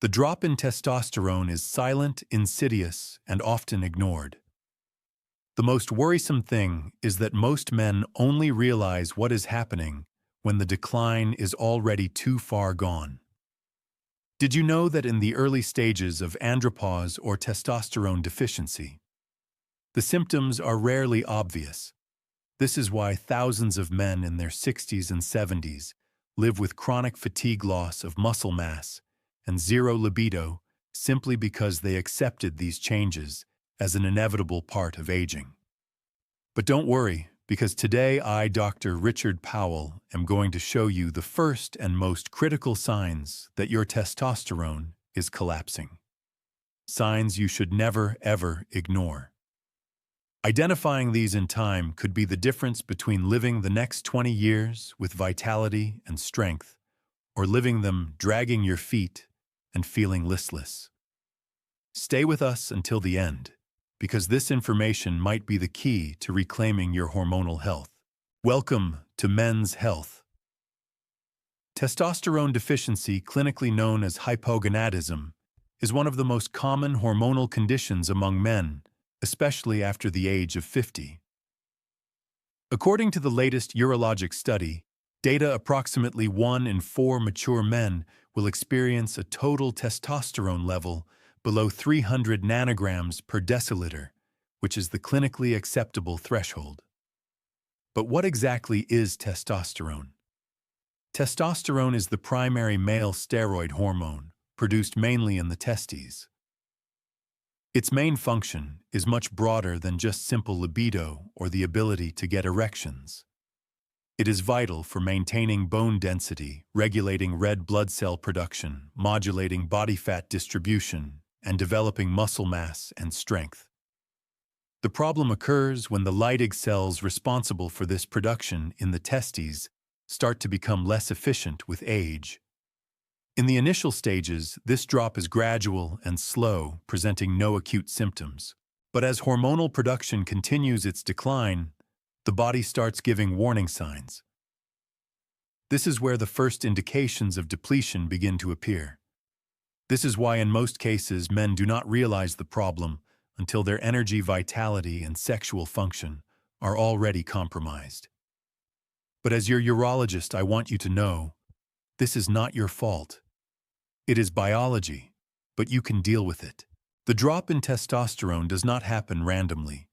The drop in testosterone is silent, insidious, and often ignored. The most worrisome thing is that most men only realize what is happening when the decline is already too far gone. Did you know that in the early stages of andropause or testosterone deficiency, the symptoms are rarely obvious? This is why thousands of men in their 60s and 70s live with chronic fatigue, loss of muscle mass, and zero libido simply because they accepted these changes as an inevitable part of aging. But don't worry, because today I, Dr. Richard Powell, am going to show you the first and most critical signs that your testosterone is collapsing. Signs you should never, ever ignore. Identifying these in time could be the difference between living the next 20 years with vitality and strength, or living them dragging your feet and feeling listless. Stay with us until the end, because this information might be the key to reclaiming your hormonal health. Welcome to Men's Health. Testosterone deficiency, clinically known as hypogonadism, is one of the most common hormonal conditions among men, especially after the age of 50. According to the latest urologic study, approximately 1 in 4 mature men will experience a total testosterone level below 300 nanograms per deciliter, which is the clinically acceptable threshold. But what exactly is testosterone? Testosterone is the primary male steroid hormone, produced mainly in the testes. Its main function is much broader than just simple libido or the ability to get erections. It is vital for maintaining bone density, regulating red blood cell production, modulating body fat distribution, and developing muscle mass and strength. The problem occurs when the Leydig cells responsible for this production in the testes start to become less efficient with age. In the initial stages, this drop is gradual and slow, presenting no acute symptoms. But as hormonal production continues its decline, the body starts giving warning signs. This is where the first indications of depletion begin to appear. This is why in most cases men do not realize the problem until their energy, vitality, and sexual function are already compromised. But as your urologist, I want you to know, this is not your fault. It is biology, but you can deal with it. The drop in testosterone does not happen randomly.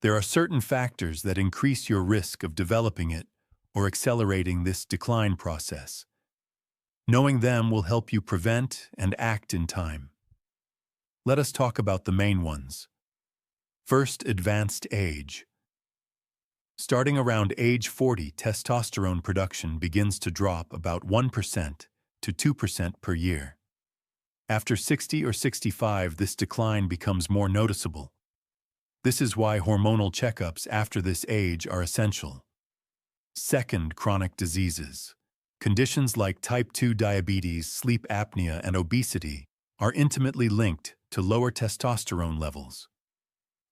There are certain factors that increase your risk of developing it or accelerating this decline process. Knowing them will help you prevent and act in time. Let us talk about the main ones. First, advanced age. Starting around age 40, testosterone production begins to drop about 1% to 2% per year. After 60 or 65, this decline becomes more noticeable. This is why hormonal checkups after this age are essential. Second, chronic diseases. Conditions like type 2 diabetes, sleep apnea, and obesity are intimately linked to lower testosterone levels.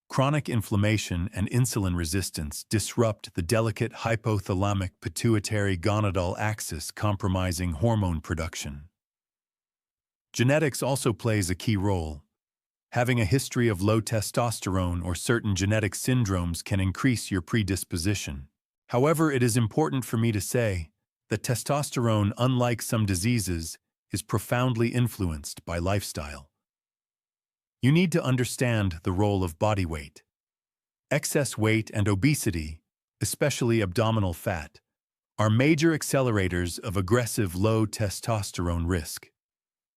Chronic inflammation and insulin resistance disrupt the delicate hypothalamic pituitary gonadal axis, compromising hormone production. Genetics also plays a key role. Having a history of low testosterone or certain genetic syndromes can increase your predisposition. However, it is important for me to say that testosterone, unlike some diseases, is profoundly influenced by lifestyle. You need to understand the role of body weight. Excess weight and obesity, especially abdominal fat, are major accelerators of aggressive low testosterone risk.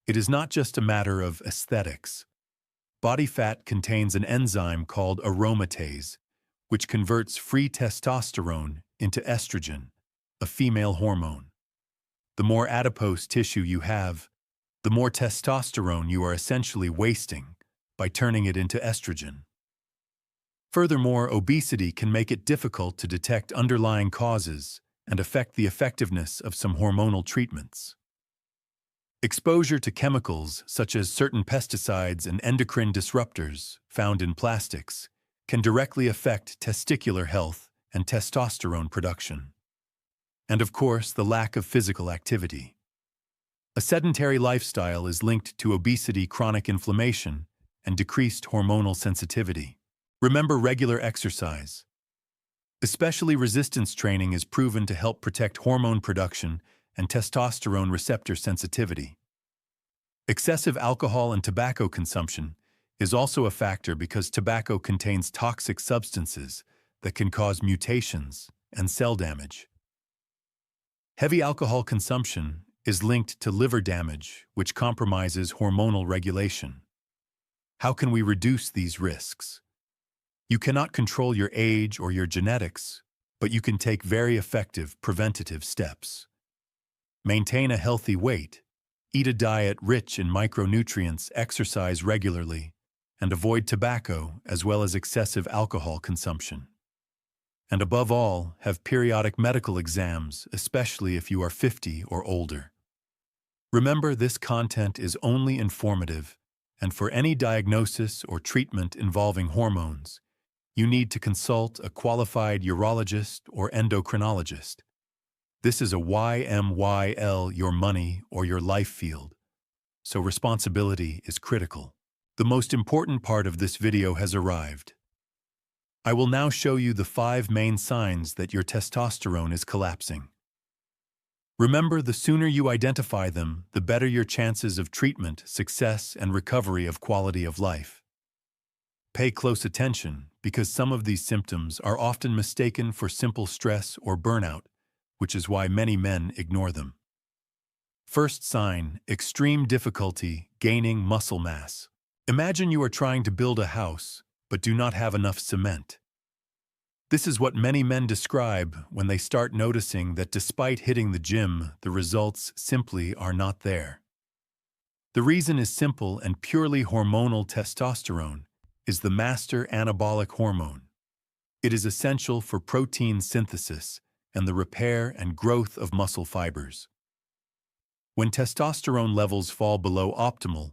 It is not just a matter of aesthetics. Body fat contains an enzyme called aromatase, which converts free testosterone into estrogen, a female hormone. The more adipose tissue you have, the more testosterone you are essentially wasting by turning it into estrogen. Furthermore, obesity can make it difficult to detect underlying causes and affect the effectiveness of some hormonal treatments. Exposure to chemicals such as certain pesticides and endocrine disruptors found in plastics can directly affect testicular health and testosterone production. And of course, the lack of physical activity. A sedentary lifestyle is linked to obesity, chronic inflammation, and decreased hormonal sensitivity. Remember regular exercise. Especially resistance training is proven to help protect hormone production and testosterone receptor sensitivity. Excessive alcohol and tobacco consumption is also a factor because tobacco contains toxic substances that can cause mutations and cell damage. Heavy alcohol consumption is linked to liver damage, which compromises hormonal regulation. How can we reduce these risks? You cannot control your age or your genetics, but you can take very effective preventative steps. Maintain a healthy weight, eat a diet rich in micronutrients, exercise regularly, and avoid tobacco as well as excessive alcohol consumption. And above all, have periodic medical exams, especially if you are 50 or older. Remember, this content is only informative, and for any diagnosis or treatment involving hormones, you need to consult a qualified urologist or endocrinologist. This is a YMYL, your money or your life field, so responsibility is critical. The most important part of this video has arrived. I will now show you the 5 main signs that your testosterone is collapsing. Remember, the sooner you identify them, the better your chances of treatment, success, and recovery of quality of life. Pay close attention, because some of these symptoms are often mistaken for simple stress or burnout, which is why many men ignore them. First sign: extreme difficulty gaining muscle mass. Imagine you are trying to build a house, but do not have enough cement. This is what many men describe when they start noticing that despite hitting the gym, the results simply are not there. The reason is simple and purely hormonal. Testosterone is the master anabolic hormone. It is essential for protein synthesis and the repair and growth of muscle fibers. When testosterone levels fall below optimal,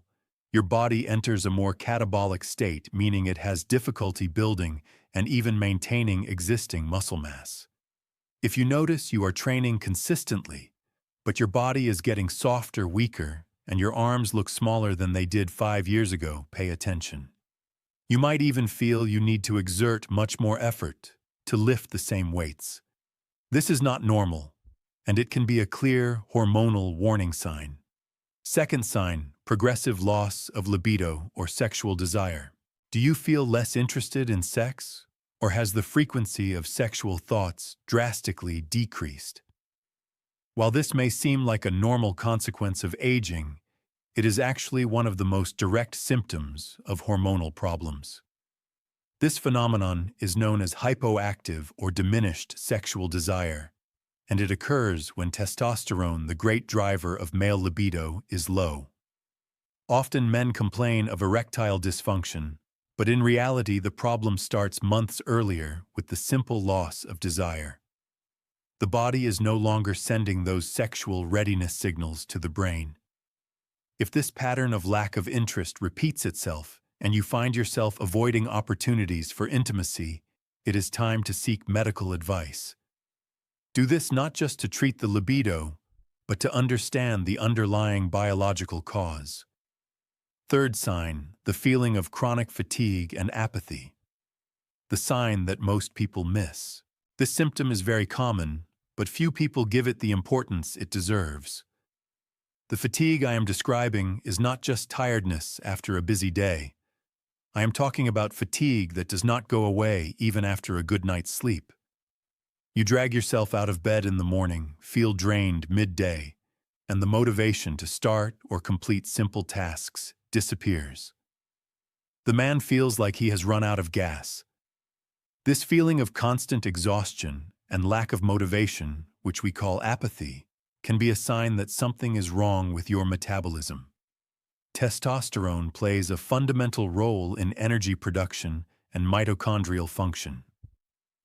your body enters a more catabolic state, meaning it has difficulty building and even maintaining existing muscle mass. If you notice you are training consistently, but your body is getting softer, weaker, and your arms look smaller than they did 5 years ago, pay attention. You might even feel you need to exert much more effort to lift the same weights. This is not normal, and it can be a clear hormonal warning sign. Second sign: progressive loss of libido or sexual desire. Do you feel less interested in sex, or has the frequency of sexual thoughts drastically decreased? While this may seem like a normal consequence of aging, it is actually one of the most direct symptoms of hormonal problems. This phenomenon is known as hypoactive or diminished sexual desire, and it occurs when testosterone, the great driver of male libido, is low. Often men complain of erectile dysfunction, but in reality the problem starts months earlier with the simple loss of desire. The body is no longer sending those sexual readiness signals to the brain. If this pattern of lack of interest repeats itself, and you find yourself avoiding opportunities for intimacy, it is time to seek medical advice. Do this not just to treat the libido, but to understand the underlying biological cause. Third sign: the feeling of chronic fatigue and apathy. The sign that most people miss. This symptom is very common, but few people give it the importance it deserves. The fatigue I am describing is not just tiredness after a busy day. I am talking about fatigue that does not go away even after a good night's sleep. You drag yourself out of bed in the morning, feel drained midday, and the motivation to start or complete simple tasks disappears. The man feels like he has run out of gas. This feeling of constant exhaustion and lack of motivation, which we call apathy, can be a sign that something is wrong with your metabolism. Testosterone plays a fundamental role in energy production and mitochondrial function.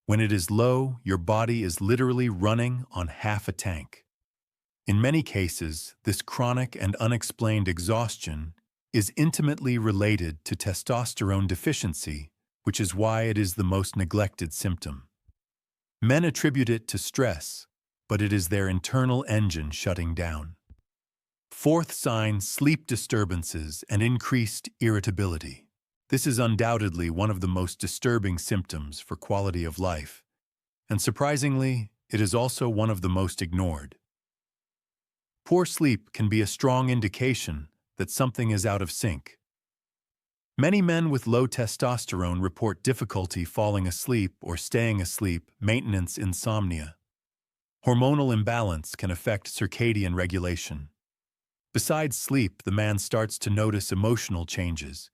When it is low, your body is literally running on half a tank. In many cases, this chronic and unexplained exhaustion is intimately related to testosterone deficiency, which is why it is the most neglected symptom. Men attribute it to stress, but it is their internal engine shutting down. Fourth sign, sleep disturbances and increased irritability. This is undoubtedly one of the most disturbing symptoms for quality of life, and surprisingly, it is also one of the most ignored. Poor sleep can be a strong indication that something is out of sync. Many men with low testosterone report difficulty falling asleep or staying asleep, maintenance insomnia. Hormonal imbalance can affect circadian regulation. Besides sleep, the man starts to notice emotional changes.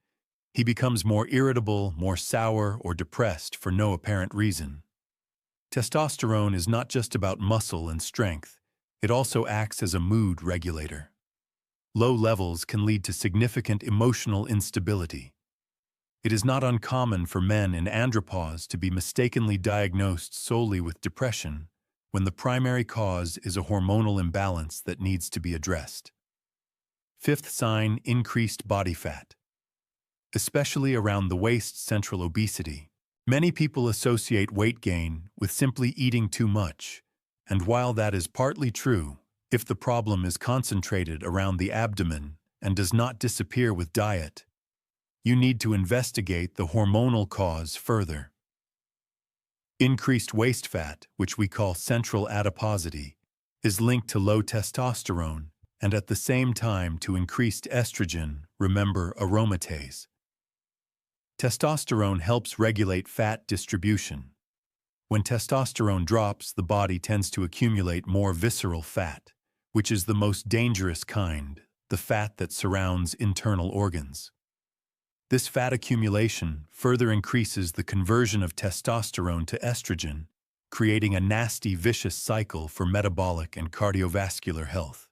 He becomes more irritable, more sour, or depressed for no apparent reason. Testosterone is not just about muscle and strength. It also acts as a mood regulator. Low levels can lead to significant emotional instability. It is not uncommon for men in andropause to be mistakenly diagnosed solely with depression when the primary cause is a hormonal imbalance that needs to be addressed. Fifth sign, increased body fat. Especially around the waist, central obesity. Many people associate weight gain with simply eating too much, and while that is partly true, if the problem is concentrated around the abdomen and does not disappear with diet, you need to investigate the hormonal cause further. Increased waist fat, which we call central adiposity, is linked to low testosterone and at the same time to increased estrogen, remember aromatase. Testosterone helps regulate fat distribution. When testosterone drops, the body tends to accumulate more visceral fat, which is the most dangerous kind, the fat that surrounds internal organs. This fat accumulation further increases the conversion of testosterone to estrogen, creating a nasty, vicious cycle for metabolic and cardiovascular health.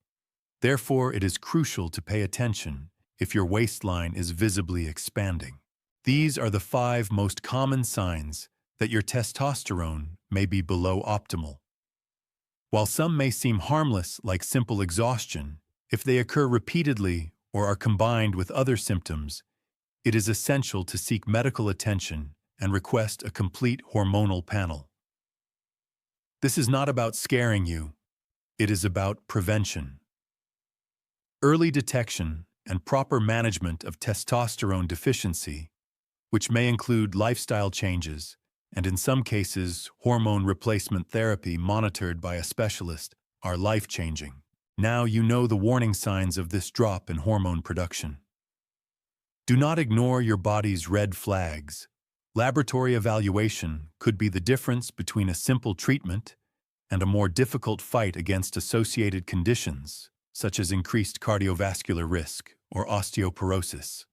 Therefore, it is crucial to pay attention if your waistline is visibly expanding. These are the 5 most common signs that your testosterone may be below optimal. While some may seem harmless, like simple exhaustion, if they occur repeatedly or are combined with other symptoms, it is essential to seek medical attention and request a complete hormonal panel. This is not about scaring you, it is about prevention. Early detection and proper management of testosterone deficiency, which may include lifestyle changes and in some cases hormone replacement therapy monitored by a specialist, are life-changing. Now you know the warning signs of this drop in hormone production. Do not ignore your body's red flags. Laboratory evaluation could be the difference between a simple treatment and a more difficult fight against associated conditions, such as increased cardiovascular risk or osteoporosis.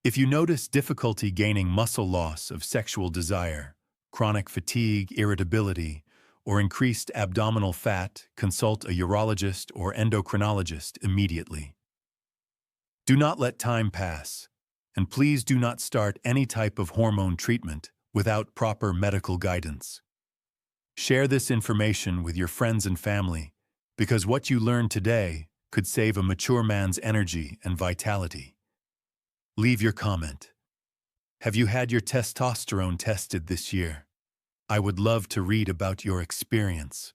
If you notice difficulty gaining muscle loss of sexual desire, chronic fatigue, irritability, or increased abdominal fat, consult a urologist or endocrinologist immediately. Do not let time pass, and please do not start any type of hormone treatment without proper medical guidance. Share this information with your friends and family, because what you learn today could save a mature man's energy and vitality. Leave your comment. Have you had your testosterone tested this year? I would love to read about your experience.